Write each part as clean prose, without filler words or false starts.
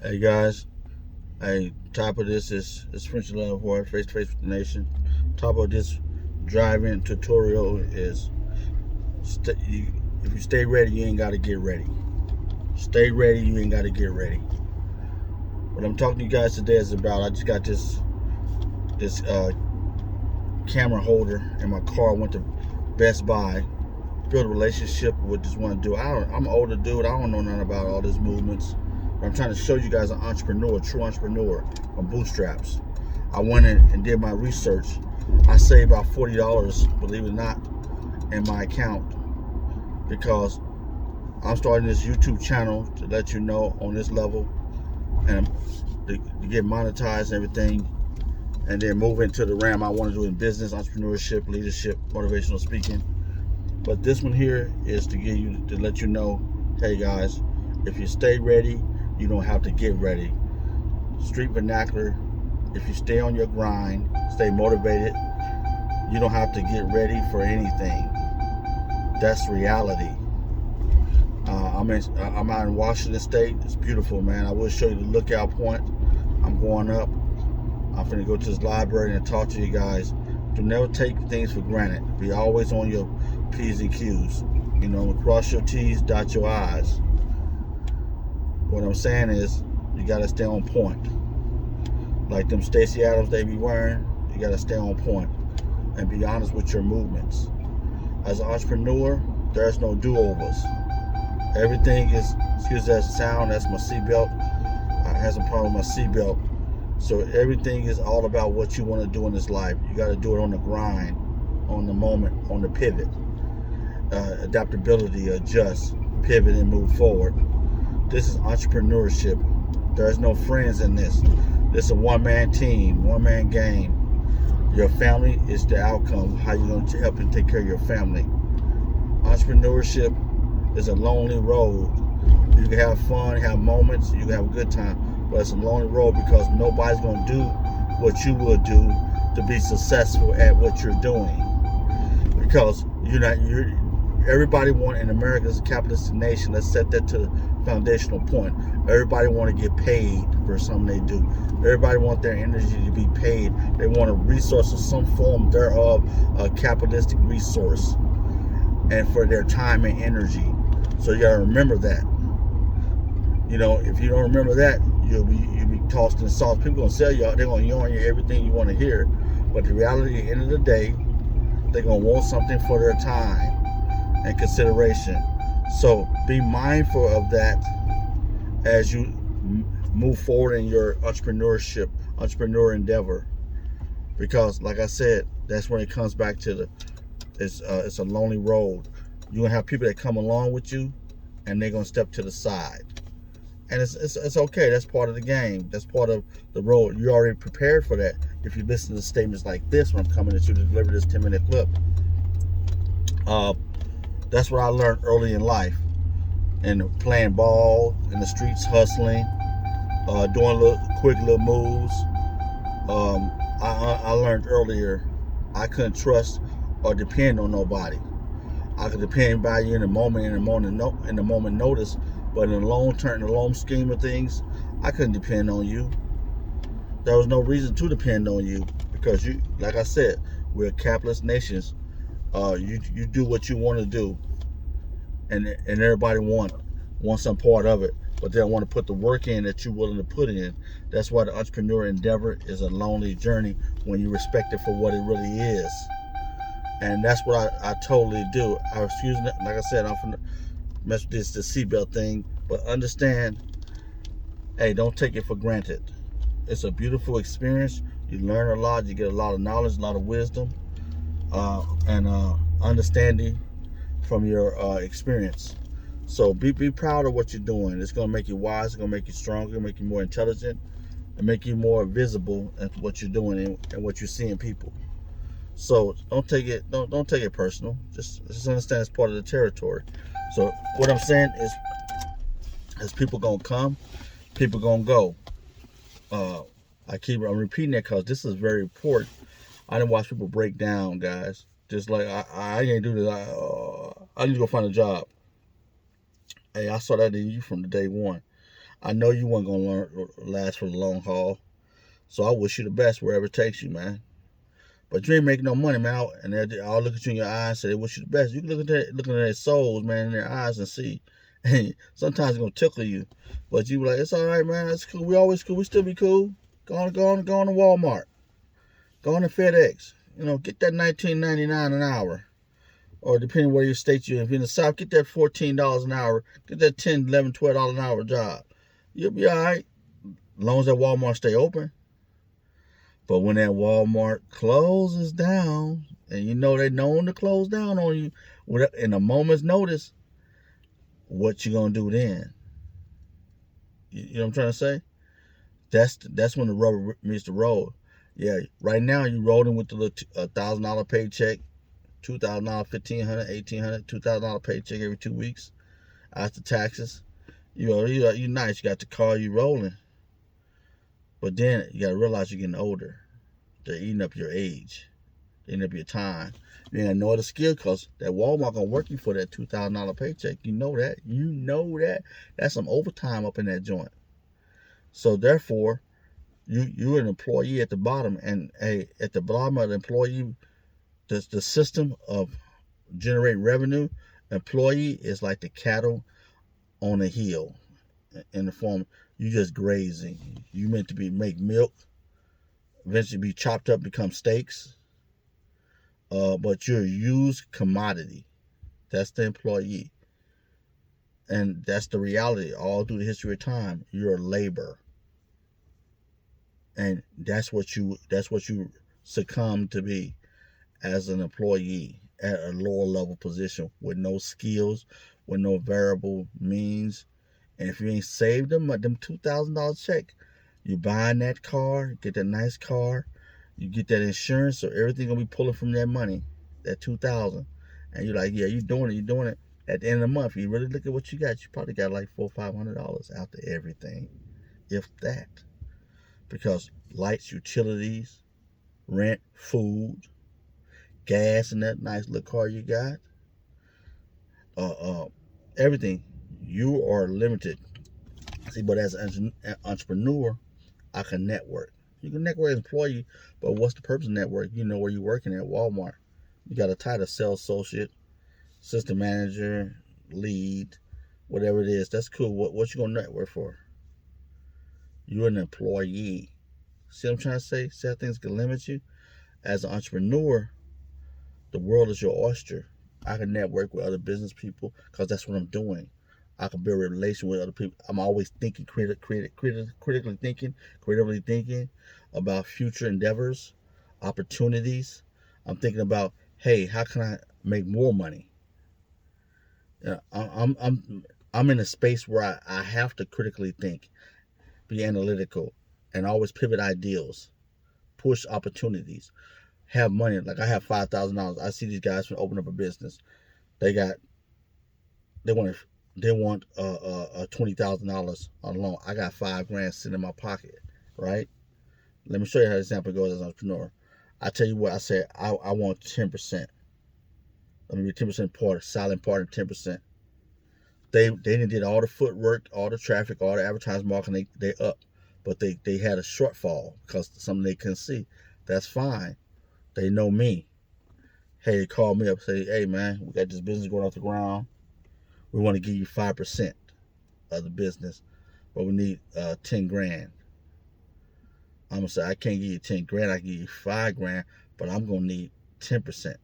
Hey guys, hey, top of this is French Love War, face to face with the nation. Top of this driving tutorial is if you stay ready, you ain't got to get ready. Stay ready, you ain't got to get ready. What I'm talking to you guys today is about. I just got this camera holder in my car. I went to Best Buy, build a relationship with this one dude. I'm an older dude. I don't know nothing about all these movements. But I'm trying to show you guys an entrepreneur, true entrepreneur on bootstraps. I went in and did my research. I saved about $40, believe it or not, in my account because I'm starting this YouTube channel to let you know on this level and to get monetized and everything, and then move into the realm I want to do in business, entrepreneurship, leadership, motivational speaking. But this one here is to let you know, hey guys, if you stay ready, you don't have to get ready. Street vernacular, if you stay on your grind, stay motivated, you don't have to get ready for anything. That's reality. I'm out in Washington State. It's beautiful, man. I will show you the lookout point. I'm going up. I'm finna go to this library and talk to you guys. Do never take things for granted. Be always on your P's and Q's. You know, cross your T's, dot your I's. What I'm saying is, you gotta stay on point. Like them Stacey Adams they be wearing, you gotta stay on point and be honest with your movements. As an entrepreneur, there's no do-overs. Everything is, excuse that sound, that's my seatbelt. I had some problem with my seatbelt. So everything is all about what you want to do in this life. You got to do it on the grind, on the moment, on the pivot. Adaptability, adjust, pivot, and move forward. This is entrepreneurship. There's no friends in this. This is a one-man team, one-man game. Your family is the outcome. How you going to help and take care of your family. Entrepreneurship is a lonely road. You can have fun, have moments, you can have a good time, but it's a lonely road because nobody's going to do what you will do to be successful at what you're doing. Because everybody in America is a capitalistic nation. Let's set that to the foundational point. Everybody want to get paid for something they do. Everybody want their energy to be paid. They want a resource of some form thereof, a capitalistic resource, and for their time and energy. So you gotta remember that. You know, if you don't remember that, you'll be tossed in sauce. People gonna sell you, they're gonna yarn you everything you want to hear. But the reality, at the end of the day, they're gonna want something for their time and consideration. So be mindful of that as you move forward in your entrepreneur endeavor. Because, like I said, that's when it comes back to it's a lonely road. You're gonna have people that come along with you, and they're gonna step to the side. And it's okay. That's part of the game. That's part of the road. You're already prepared for that. If you listen to statements like this when I'm coming at you to deliver this 10-minute clip, that's what I learned early in life. And playing ball in the streets, hustling, doing quick little moves. I learned earlier I couldn't trust or depend on nobody. I could depend by you in the moment notice, but in the long scheme of things, I couldn't depend on you. There was no reason to depend on you because you, like I said, we're capitalist nations. You do what you want to do, and everybody wants some part of it, but they don't want to put the work in that you're willing to put in. That's why the entrepreneur endeavor is a lonely journey when you respect it for what it really is. And that's what I totally do. I was using it, like I said, I'm from mess with the seatbelt thing, but understand, hey, don't take it for granted. It's a beautiful experience. You learn a lot. You get a lot of knowledge, a lot of wisdom, and understanding from your experience. So be proud of what you're doing. It's gonna make you wise. It's gonna make you stronger. Make you more intelligent, and make you more visible at what you're doing and what you see in people. So don't take it personal. Just understand it's part of the territory. So what I'm saying is people gonna come, people gonna go. I'm repeating that because this is very important. I didn't watch people break down, guys. Just like I ain't do this. I need to go find a job. Hey, I saw that in you from the day one. I know you weren't gonna last for the long haul. So I wish you the best wherever it takes you, man. But you ain't making no money, man. And they all look at you in your eyes and say they wish you the best. You can looking at their souls, man, in their eyes and see. And sometimes it's gonna tickle you. But you be like, it's all right, man. It's cool. We always cool. We still be cool. Go on to Walmart. Go on to FedEx. Get that $19.99 an hour. Or depending where you state you're in. If you're in the South, get that $14 an hour. Get that $10, $11, $12 an hour job. You'll be all right. As long as that Walmart stay open. But when that Walmart closes down, and they're known to close down on you in a moment's notice, what you gonna do then? You know what I'm trying to say? That's when the rubber meets the road. Yeah, right now you rolling with the $1,000 paycheck, $2,000, $1,500, $1,800, $2,000 paycheck every 2 weeks after taxes. You're nice. You got the car, you rolling. But then you gotta realize you're getting older. They're eating up your age. They're eating up your time. You ain't got no other skill because that Walmart gonna work you for that $2,000 paycheck. You know that. That's some overtime up in that joint. So therefore, you're an employee at the bottom, and at the bottom of the employee, the system of generating revenue, employee is like the cattle on a hill in the form you just grazing. You meant to make milk, eventually be chopped up, become steaks. But you're a used commodity. That's the employee. And that's the reality all through the history of time. You're labor. And that's what you succumb to be as an employee at a lower level position with no skills, with no variable means. And if you ain't saved them $2,000 check, you buying that car, get that nice car, you get that insurance, so everything gonna be pulling from that money, that $2,000, and you're like, yeah, you're doing it. At the end of the month, you really look at what you got. You probably got like $400-$500 after everything, if that, because lights, utilities, rent, food, gas, and that nice little car you got, everything, you are limited. See, but as an entrepreneur, I can network. You can network as an employee, but what's the purpose of network? You know where you're working at Walmart. You got a title, sales associate, system manager, lead, whatever it is. That's cool. What you gonna network for? You're an employee. See what I'm trying to say? See how things can limit you? As an entrepreneur, the world is your oyster. I can network with other business people because that's what I'm doing. I can build a relation with other people. I'm always thinking, critically thinking, creatively thinking about future endeavors, opportunities. I'm thinking about, hey, how can I make more money? I'm in a space where I have to critically think, be analytical, and always pivot ideals, push opportunities, have money. Like I have $5,000. I see these guys want to open up a business. They want $20,000 on loan. I got $5,000 sitting in my pocket, right? Let me show you how the example goes as an entrepreneur. I tell you what, I said I want 10%. Let me be 10% part, silent partner, 10%. They did all the footwork, all the traffic, all the advertising marketing. They up, but they had a shortfall because something they couldn't see. That's fine. They know me. Hey, they call me up, say, hey man, we got this business going off the ground. We want to give you 5% of the business, but we need $10,000. I'm gonna say I can't give you $10,000. I can give you $5,000, but I'm gonna need 10%.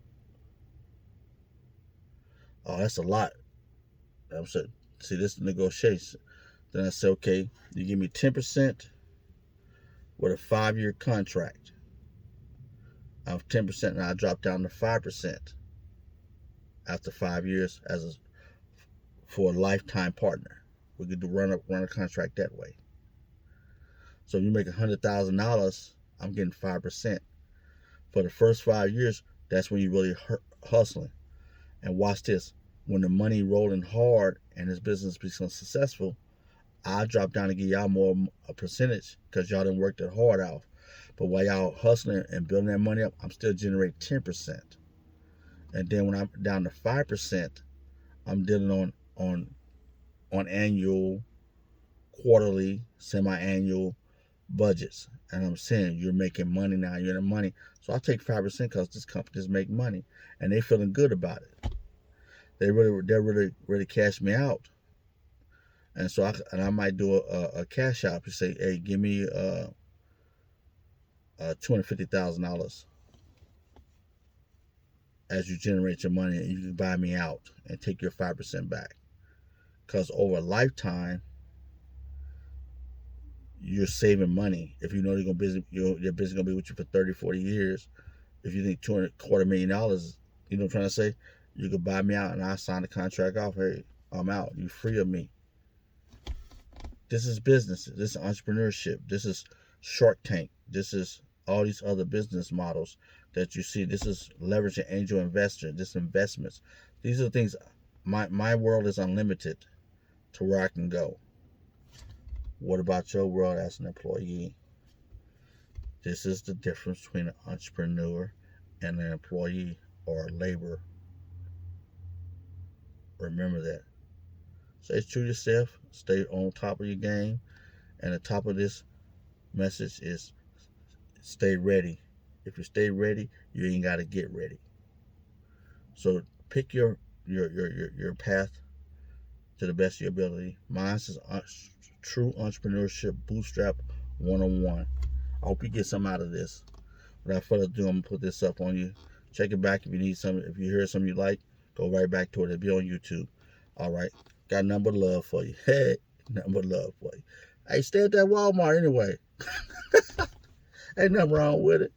Oh, that's a lot. I'm saying, see, this is negotiation. Then I said, okay, you give me 10% with a 5-year contract of 10%, and I drop down to 5% after 5 years for a lifetime partner. We could run a contract that way. So if you make $100,000, I'm getting 5%. For the first 5 years, that's when you really hustling. And watch this. When the money rolling hard and this business becomes successful, I drop down and give y'all more a percentage because y'all didn't work that hard out. But while y'all hustling and building that money up, I'm still generating 10%. And then when I'm down to 5%, I'm dealing on annual, quarterly, semi-annual budgets. And I'm saying you're making money now. You're in the money. So I take 5% because this company's make money, and they feeling good about it. They really cash me out. And so I might do a cash out. You say, hey, give me $250,000 as you generate your money, and you can buy me out and take your 5% back. Because over a lifetime, you're saving money. If you know your business gonna be with you for 30, 40 years, if you think $250,000, you know what I'm trying to say, you could buy me out and I sign the contract off. Hey, I'm out. You free of me. This is business. This is entrepreneurship. This is Shark Tank. This is all these other business models that you see. This is leveraging angel investor. This investments. These are the things. My world is unlimited to where I can go. What about your world as an employee? This is the difference between an entrepreneur and an employee or a laborer. Remember that. Stay true to yourself. Stay on top of your game. And the top of this message is stay ready. If you stay ready, you ain't got to get ready. So pick your path to the best of your ability. Mine is True Entrepreneurship Bootstrap 101. I hope you get some out of this. Without further ado, I'm going to put this up on you. Check it back if you need something. If you hear something you like, go right back to it. It'll be on YouTube. All right. Got nothing but love for you. Hey, nothing but love for you. Hey, stay at that Walmart anyway. Ain't nothing wrong with it.